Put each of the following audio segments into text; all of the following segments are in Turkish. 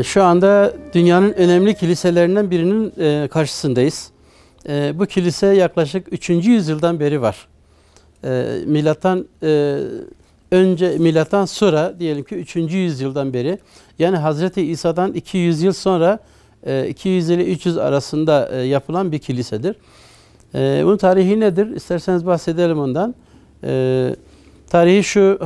Şu anda dünyanın önemli kiliselerinden birinin karşısındayız. Bu kilise yaklaşık 3. yüzyıldan beri var. Milattan önce, milattan sonra diyelim ki 3. yüzyıldan beri, yani Hazreti İsa'dan 200 yıl sonra 200 ile 300 arasında yapılan bir kilisedir. Bunun tarihi nedir? İsterseniz bahsedelim ondan. Tarihi şu,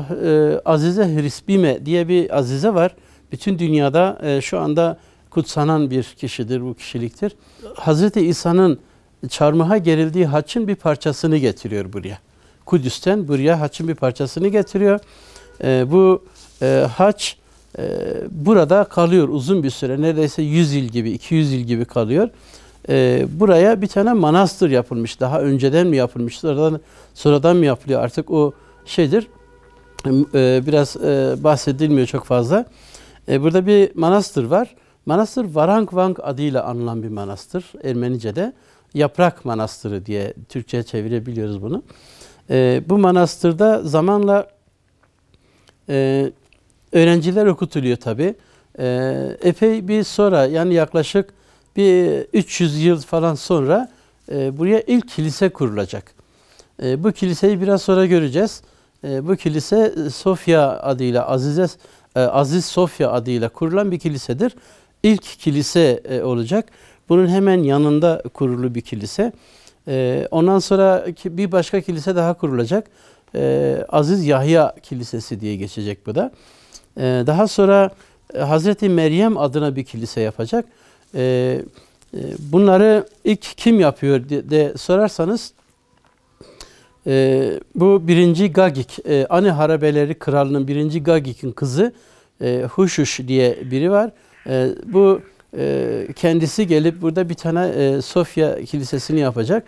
Azize Hrisbime diye bir azize var. Bütün dünyada şu anda kutsanan bir kişidir, bu kişiliktir. Hazreti İsa'nın çarmıha gerildiği haçın bir parçasını getiriyor buraya. Kudüs'ten buraya haçın bir parçasını getiriyor. Bu haç burada kalıyor uzun bir süre. Neredeyse 100 yıl gibi, 200 yıl gibi kalıyor. Buraya bir tane manastır yapılmış. Daha önceden mi yapılmış, sonradan mı yapılıyor? Artık o şeydir. Biraz bahsedilmiyor çok fazla. Burada bir manastır var. Manastır Varangvang adıyla anılan bir manastır. Ermenice'de Yaprak Manastırı diye Türkçe'ye çevirebiliyoruz bunu. Bu manastırda zamanla öğrenciler okutuluyor tabi. Epey bir sonra, yani yaklaşık bir 300 yıl falan sonra buraya ilk kilise kurulacak. Bu kiliseyi biraz sonra göreceğiz. Bu kilise Sofya adıyla, Aziz Sofya adıyla kurulan bir kilisedir. İlk kilise olacak. Bunun hemen yanında kurulu bir kilise. Ondan sonra bir başka kilise daha kurulacak. Aziz Yahya Kilisesi diye geçecek bu da. Daha sonra Hazreti Meryem adına bir kilise yapacak. Bunları ilk kim yapıyor diye sorarsanız, bu 1. Gagik, Ani Harabeleri Kralı'nın 1. Gagik'in kızı Huşuş diye biri var. Bu kendisi gelip burada bir tane Sofya Kilisesi'ni yapacak.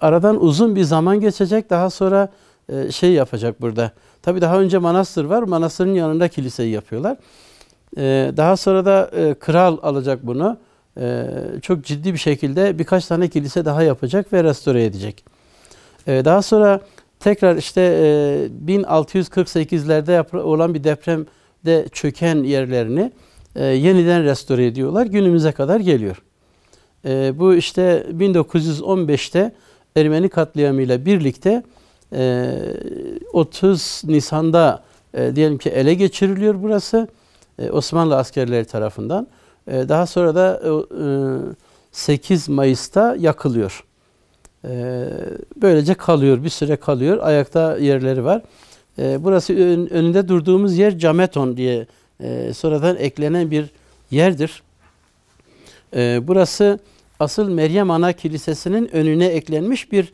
Aradan uzun bir zaman geçecek. Daha sonra şey yapacak burada. Tabii daha önce manastır var. Manastırın yanında kiliseyi yapıyorlar. Daha sonra da kral alacak bunu. Çok ciddi bir şekilde birkaç tane kilise daha yapacak ve restore edecek. Daha sonra tekrar işte 1648'lerde olan bir depremde çöken yerlerini yeniden restore ediyorlar. Günümüze kadar geliyor. Bu işte 1915'te Ermeni katliamıyla birlikte 30 Nisan'da diyelim ki ele geçiriliyor burası Osmanlı askerleri tarafından. Daha sonra da 8 Mayıs'ta yakılıyor. Böylece kalıyor, bir süre kalıyor. Ayakta yerleri var. Burası önünde durduğumuz yer Cameton diye sonradan eklenen bir yerdir. Burası asıl Meryem Ana Kilisesi'nin önüne eklenmiş bir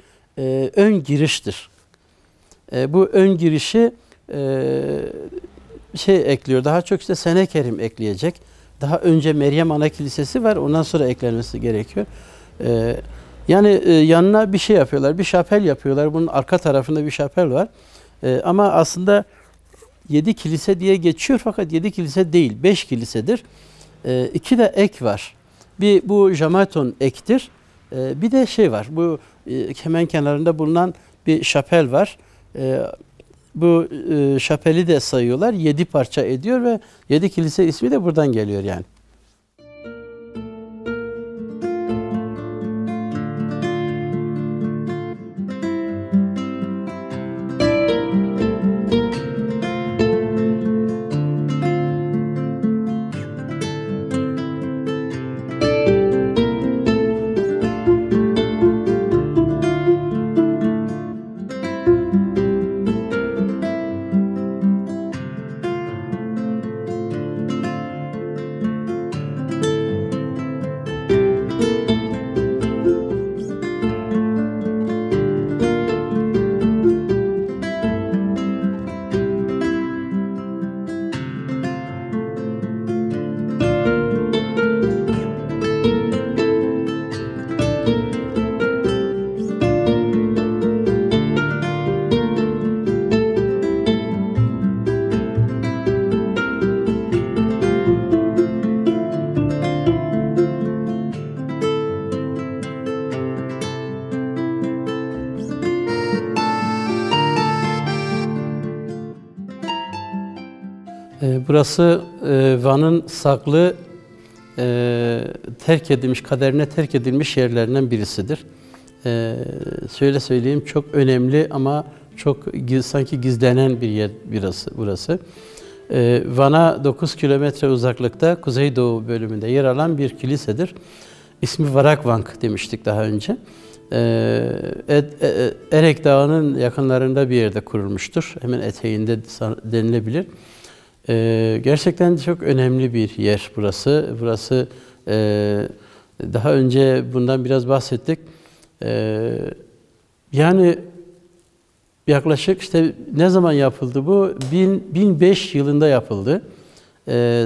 ön giriştir. Bu ön girişi ekliyor. Daha çok işte Senekerim ekleyecek. Daha önce Meryem Ana Kilisesi var. Ondan sonra eklenmesi gerekiyor. Yani yanına bir şey yapıyorlar. Bir şapel yapıyorlar. Bunun arka tarafında bir şapel var. Ama aslında 7 kilise diye geçiyor fakat 7 kilise değil. 5 kilisedir. 2 de ek var. Bir bu Jamaton ektir. Bir de şey var. Bu hemen kenarında bulunan bir şapel var. Bu şapeli de sayıyorlar. 7 parça ediyor ve 7 kilise ismi de buradan geliyor yani. Burası Van'ın saklı, terk edilmiş, kaderine terk edilmiş yerlerinden birisidir. Şöyle söyleyeyim, çok önemli ama çok sanki gizlenen bir yer burası. Van'a 9 kilometre uzaklıkta kuzeydoğu bölümünde yer alan bir kilisedir. İsmi Varakvank demiştik daha önce. Erek Dağı'nın yakınlarında bir yerde kurulmuştur. Hemen eteğinde denilebilir. Gerçekten çok önemli bir yer burası. Burası daha önce bundan biraz bahsettik. Yani yaklaşık işte ne zaman yapıldı bu? 1005 yılında yapıldı.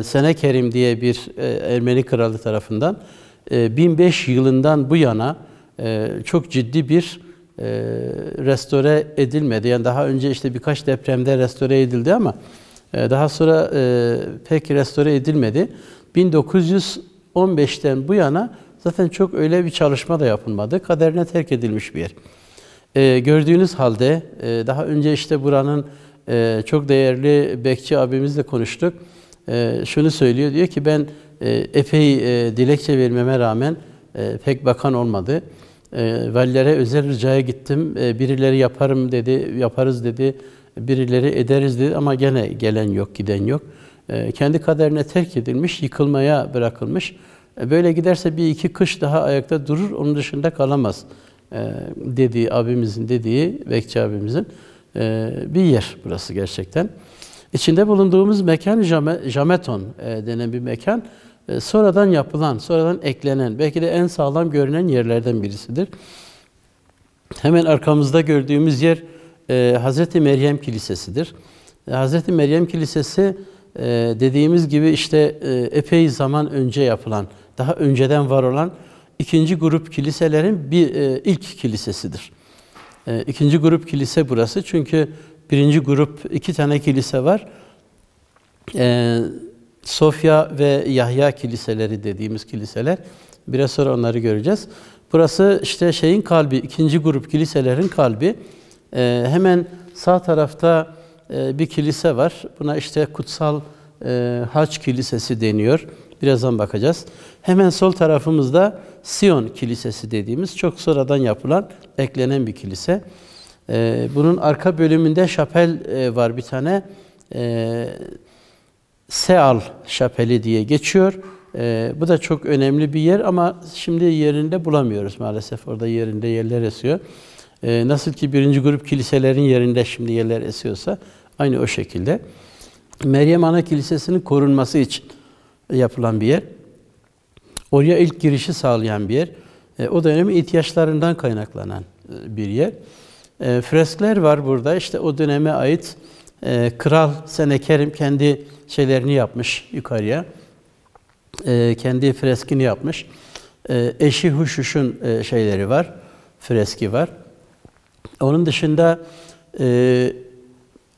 Senekerim diye bir Ermeni kralı tarafından 1005 yılından bu yana çok ciddi bir restore edilmedi. Yani daha önce işte birkaç depremde restore edildi ama daha sonra pek restore edilmedi. 1915'ten bu yana zaten çok öyle bir çalışma da yapılmadı. Kaderine terk edilmiş bir yer. Gördüğünüz halde daha önce işte buranın çok değerli bekçi abimizle konuştuk. Şunu söylüyor, diyor ki ben epey dilekçe vermeme rağmen pek bakan olmadı. Valilere özel ricaya gittim. Birileri yaparım dedi, yaparız dedi. Birileri ederiz dedi ama gene gelen yok, giden yok. Kendi kaderine terk edilmiş, yıkılmaya bırakılmış. Böyle giderse bir iki kış daha ayakta durur, onun dışında kalamaz dediği abimizin dediği, bekçi abimizin bir yer burası gerçekten. İçinde bulunduğumuz mekan Jameton denen bir mekan. Sonradan yapılan, sonradan eklenen, belki de en sağlam görünen yerlerden birisidir. Hemen arkamızda gördüğümüz yer Hazreti Meryem Kilisesi'dir. Hazreti Meryem Kilisesi dediğimiz gibi işte epey zaman önce yapılan, daha önceden var olan ikinci grup kiliselerin ilk kilisesidir. İkinci grup kilise burası çünkü birinci grup 2 tane kilise var. Sofya ve Yahya kiliseleri dediğimiz kiliseler. Biraz sonra onları göreceğiz. Burası işte şeyin kalbi, ikinci grup kiliselerin kalbi. Hemen sağ tarafta bir kilise var. Buna işte Kutsal Haç Kilisesi deniyor. Birazdan bakacağız. Hemen sol tarafımızda Sion Kilisesi dediğimiz çok sonradan yapılan, eklenen bir kilise. Bunun arka bölümünde şapel var bir tane. Seal Şapeli diye geçiyor. Bu da çok önemli bir yer ama şimdi yerinde bulamıyoruz maalesef. Orada yerinde yerler esiyor. Nasıl ki birinci grup kiliselerin yerinde şimdi yerler esiyorsa aynı o şekilde. Meryem Ana Kilisesi'nin korunması için yapılan bir yer. Oraya ilk girişi sağlayan bir yer. O dönemin ihtiyaçlarından kaynaklanan bir yer. Freskler var burada. İşte o döneme ait Kral Senekerim kendi şeylerini yapmış yukarıya. Kendi freskini yapmış. Eşi Huşuş'un şeyleri var. Freski var. Onun dışında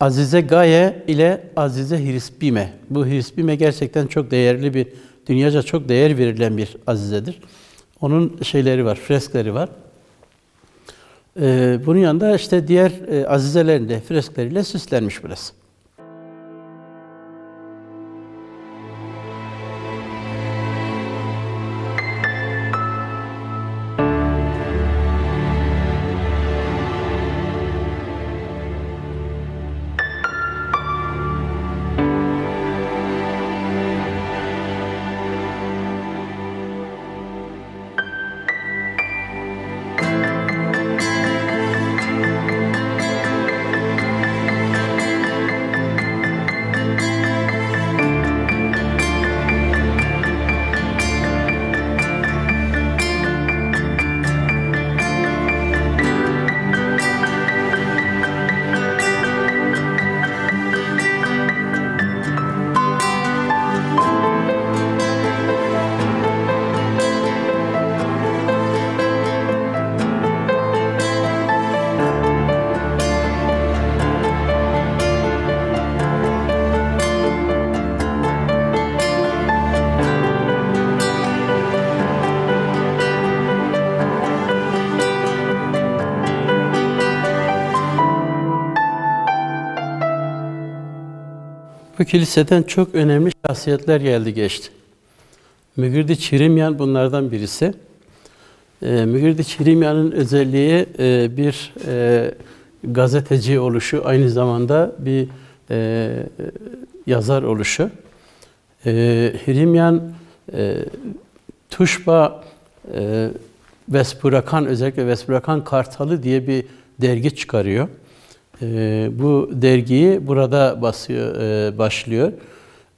Azize Gaye ile Azize Hrispime. Bu Hrispime gerçekten çok değerli bir, dünyaca çok değer verilen bir azizedir. Onun şeyleri var, freskleri var. Bunun yanında işte diğer azizelerin de freskleriyle süslenmiş burası. kiliseden çok önemli şahsiyetler geldi geçti. Mügirdi Çirimyan bunlardan birisi. Mügirdi Çirimyan'ın özelliği bir gazeteci oluşu, aynı zamanda bir yazar oluşu. Hirimyan Tuşba Vespurakan, özellikle Vespurakan Kartalı diye bir dergi çıkarıyor. Bu dergiyi burada başlıyor.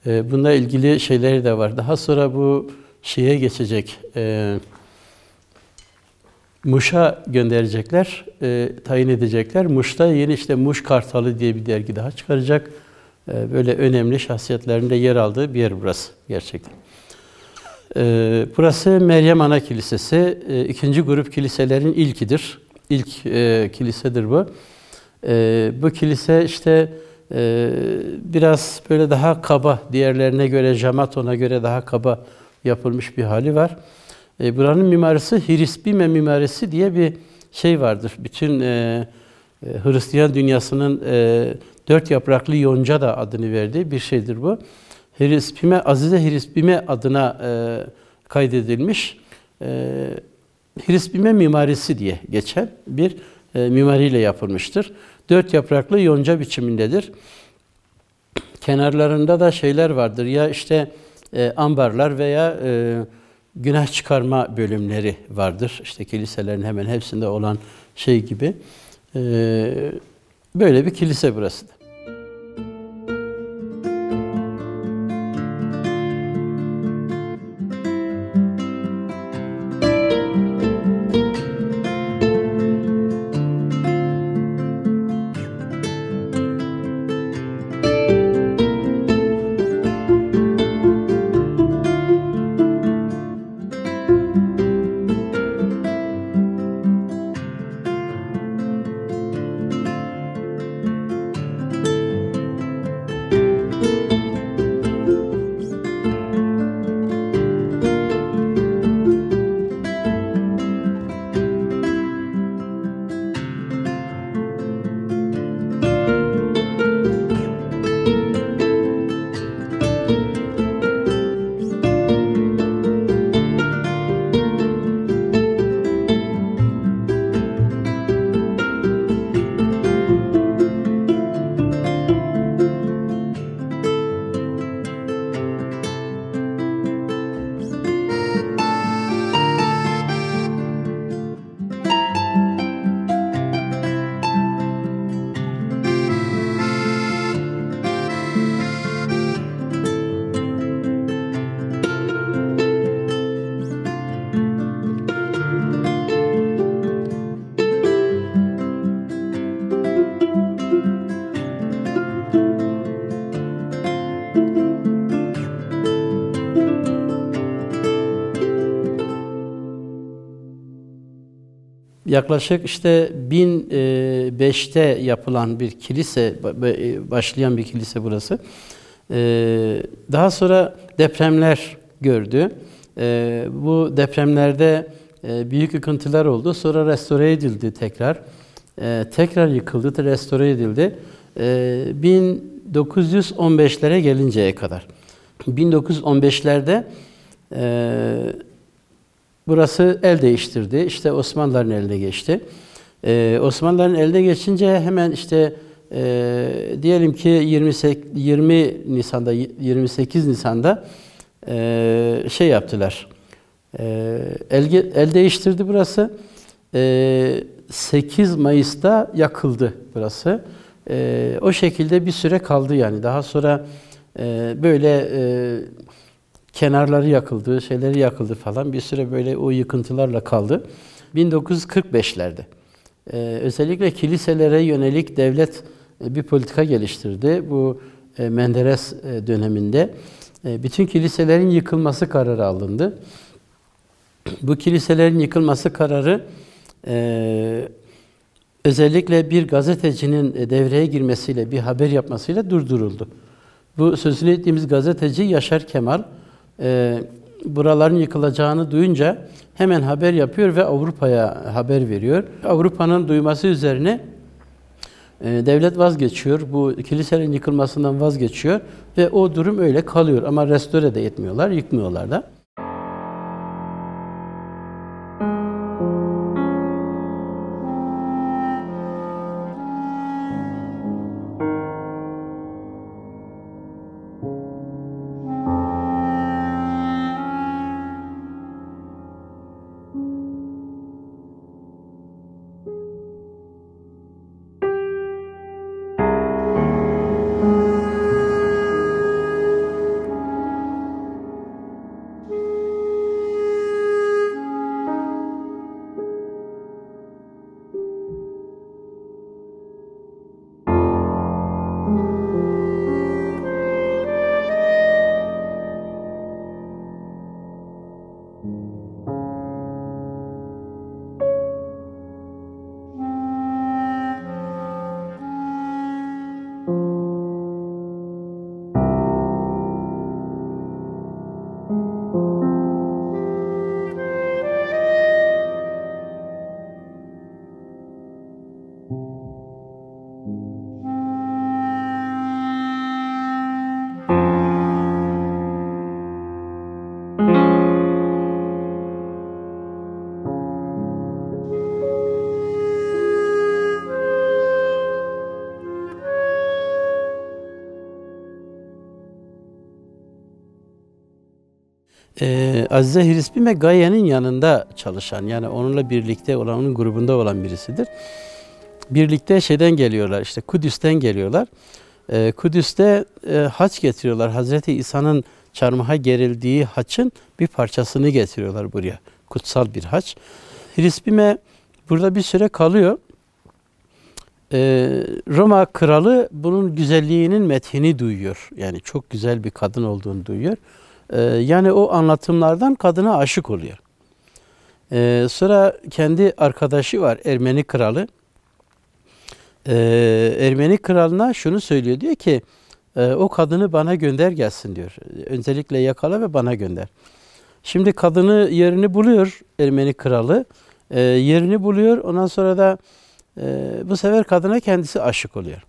Bununla ilgili şeyleri de var. Daha sonra bu şeye geçecek. Muş'a gönderecekler, tayin edecekler. Muş'ta yeni işte Muş Kartalı diye bir dergi daha çıkaracak. Böyle önemli şahsiyetlerin de yer aldığı bir yer burası gerçekten. Burası Meryem Ana Kilisesi. İkinci grup kiliselerin ilkidir. İlk kilisedir bu. Bu kilise işte biraz böyle daha kaba, diğerlerine göre, Jamaton'a göre daha kaba yapılmış bir hali var. Buranın mimarisi Hrispime mimarisi diye bir şey vardır. Bütün Hristiyan dünyasının dört yapraklı yonca da adını verdiği bir şeydir bu. Hrispime, Azize Hrispime adına kaydedilmiş. Hrispime mimarisi diye geçen bir mimariyle yapılmıştır. Dört yapraklı yonca biçimindedir. Kenarlarında da şeyler vardır. Ya işte ambarlar veya günah çıkarma bölümleri vardır. İşte kiliselerin hemen hepsinde olan şey gibi. Böyle bir kilise burası da. Yaklaşık işte 1005'te yapılan bir kilise, başlayan bir kilise burası. Daha sonra depremler gördü. Bu depremlerde büyük yıkıntılar oldu. Sonra restore edildi tekrar. Tekrar yıkıldı, restore edildi. 1915'lere gelinceye kadar. 1915'lerde burası el değiştirdi. İşte Osmanlıların eline geçti. Osmanlıların eline geçince hemen işte diyelim ki 28 Nisan'da şey yaptılar. El değiştirdi burası. 8 Mayıs'ta yakıldı burası. O şekilde bir süre kaldı yani. Daha sonra böyle kenarları yakıldı, şeyleri yakıldı falan. Bir süre böyle o yıkıntılarla kaldı. 1945'lerde özellikle kiliselere yönelik devlet bir politika geliştirdi. Bu Menderes döneminde bütün kiliselerin yıkılması kararı alındı. Bu kiliselerin yıkılması kararı özellikle bir gazetecinin devreye girmesiyle, bir haber yapmasıyla durduruldu. Bu sözünü ettiğimiz gazeteci Yaşar Kemal buraların yıkılacağını duyunca hemen haber yapıyor ve Avrupa'ya haber veriyor. Avrupa'nın duyması üzerine Devlet vazgeçiyor, bu kiliselerin yıkılmasından vazgeçiyor ve o durum öyle kalıyor ama restore de etmiyorlar, yıkmıyorlar da. Azize Hrispime Gaye'nin yanında çalışan, yani onunla birlikte olan, onun grubunda olan birisidir. Birlikte şeyden geliyorlar, işte Kudüs'ten geliyorlar. Kudüs'te haç getiriyorlar. Hazreti İsa'nın çarmıha gerildiği haçın bir parçasını getiriyorlar buraya. Kutsal bir haç. Hrispime burada bir süre kalıyor. Roma kralı bunun güzelliğinin methini duyuyor. Yani çok güzel bir kadın olduğunu duyuyor. Yani o anlatımlardan kadına aşık oluyor. Sonra kendi arkadaşı var, Ermeni kralı. Ermeni kralına şunu söylüyor, diyor ki o kadını bana gönder gelsin diyor. Öncelikle yakala ve bana gönder. Şimdi kadını yerini buluyor Ermeni kralı. Yerini buluyor, ondan sonra da bu sefer kadına kendisi aşık oluyor.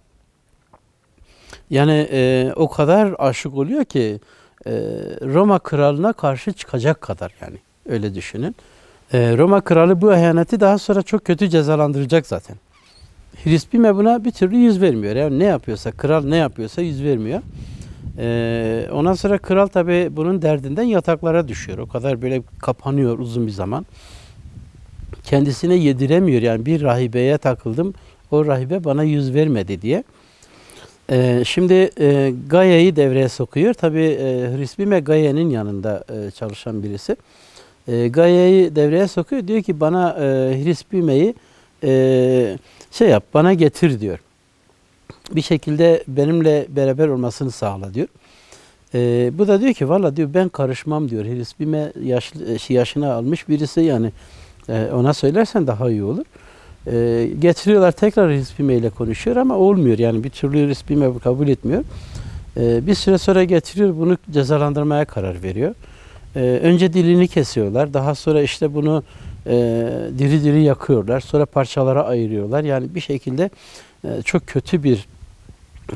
Yani o kadar aşık oluyor ki Roma kralına karşı çıkacak kadar, yani öyle düşünün. Roma kralı bu ihaneti daha sonra çok kötü cezalandıracak zaten. Hrispime buna bir türlü yüz vermiyor. Yani ne yapıyorsa, kral ne yapıyorsa yüz vermiyor. Ondan sonra kral tabii bunun derdinden yataklara düşüyor. O kadar böyle kapanıyor uzun bir zaman. Kendisine yediremiyor. Yani bir rahibeye takıldım, o rahibe bana yüz vermedi diye. Şimdi Gaye'yi devreye sokuyor. Tabii Hrispime Gaye'nin yanında çalışan birisi. Gaye'yi devreye sokuyor. Diyor ki bana Hrispime'yi şey yap, bana getir diyor. Bir şekilde benimle beraber olmasını sağla diyor. Bu da diyor ki valla diyor ben karışmam diyor. Hrispime yaşına almış birisi, yani ona söylersen daha iyi olur. Getiriyorlar, tekrar Hrispime ile konuşuyor ama olmuyor. Yani bir türlü Hrispime kabul etmiyor. Bir süre sonra getiriyor, bunu cezalandırmaya karar veriyor. Önce dilini kesiyorlar. Daha sonra işte bunu diri diri yakıyorlar. Sonra parçalara ayırıyorlar. Yani bir şekilde çok kötü bir,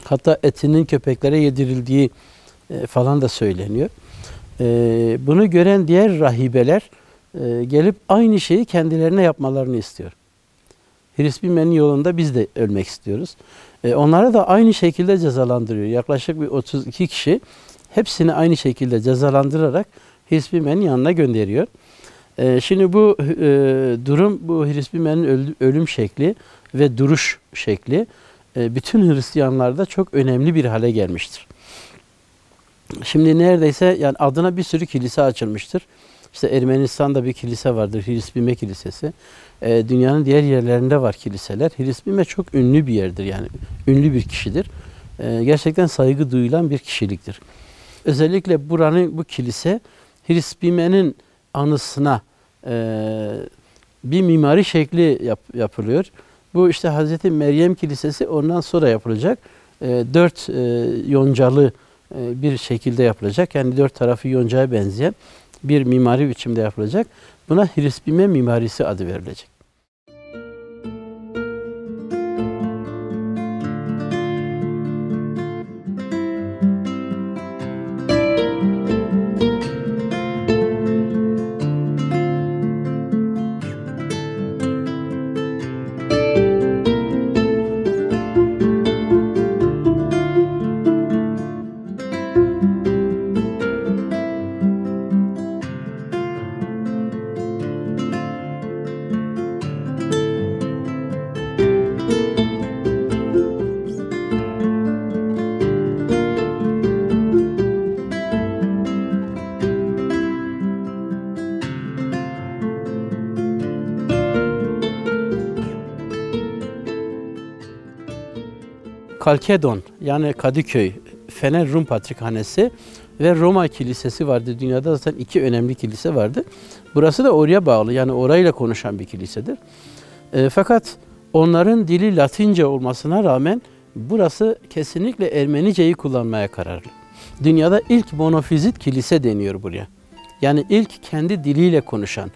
hatta etinin köpeklere yedirildiği falan da söyleniyor. Bunu gören diğer rahibeler gelip aynı şeyi kendilerine yapmalarını istiyor. Hrispime'nin yolunda biz de ölmek istiyoruz. Onlara da aynı şekilde cezalandırıyor. Yaklaşık bir 32 kişi hepsini aynı şekilde cezalandırarak Hrispime'nin yanına gönderiyor. Şimdi bu durum, bu Hrispime'nin ölüm şekli ve duruş şekli bütün Hristiyanlarda çok önemli bir hale gelmiştir. Şimdi neredeyse yani adına bir sürü kilise açılmıştır. İşte Ermenistan'da bir kilise vardır, Hrispime Kilisesi. Dünyanın diğer yerlerinde var kiliseler. Hrispime çok ünlü bir yerdir, yani ünlü bir kişidir. Gerçekten saygı duyulan bir kişiliktir. Özellikle buranın, bu kilise Hrispime'nin anısına bir mimari şekli yapılıyor. Bu işte Hazreti Meryem Kilisesi ondan sonra yapılacak. 4 yoncalı bir şekilde yapılacak. Yani 4 tarafı yoncaya benzeyen bir mimari biçimde yapılacak. Buna Hrispime mimarisi adı verilecek. Kalkedon yani Kadıköy, Fener Rum Patrikhanesi ve Roma Kilisesi vardı. Dünyada zaten iki önemli kilise vardı. Burası da oraya bağlı, yani orayla konuşan bir kilisedir. Fakat onların dili Latince olmasına rağmen burası kesinlikle Ermenice'yi kullanmaya kararlı. Dünyada ilk monofizit kilise deniyor buraya. Yani ilk kendi diliyle konuşan,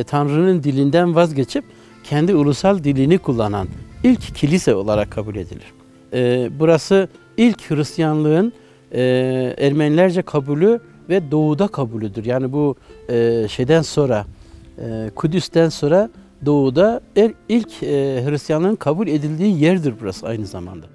Tanrı'nın dilinden vazgeçip kendi ulusal dilini kullanan ilk kilise olarak kabul edilir. Burası ilk Hristiyanlığın Ermenilerce kabulü ve doğuda kabulüdür. Yani bu şeyden sonra, Kudüs'ten sonra doğuda ilk Hristiyanlığın kabul edildiği yerdir burası aynı zamanda.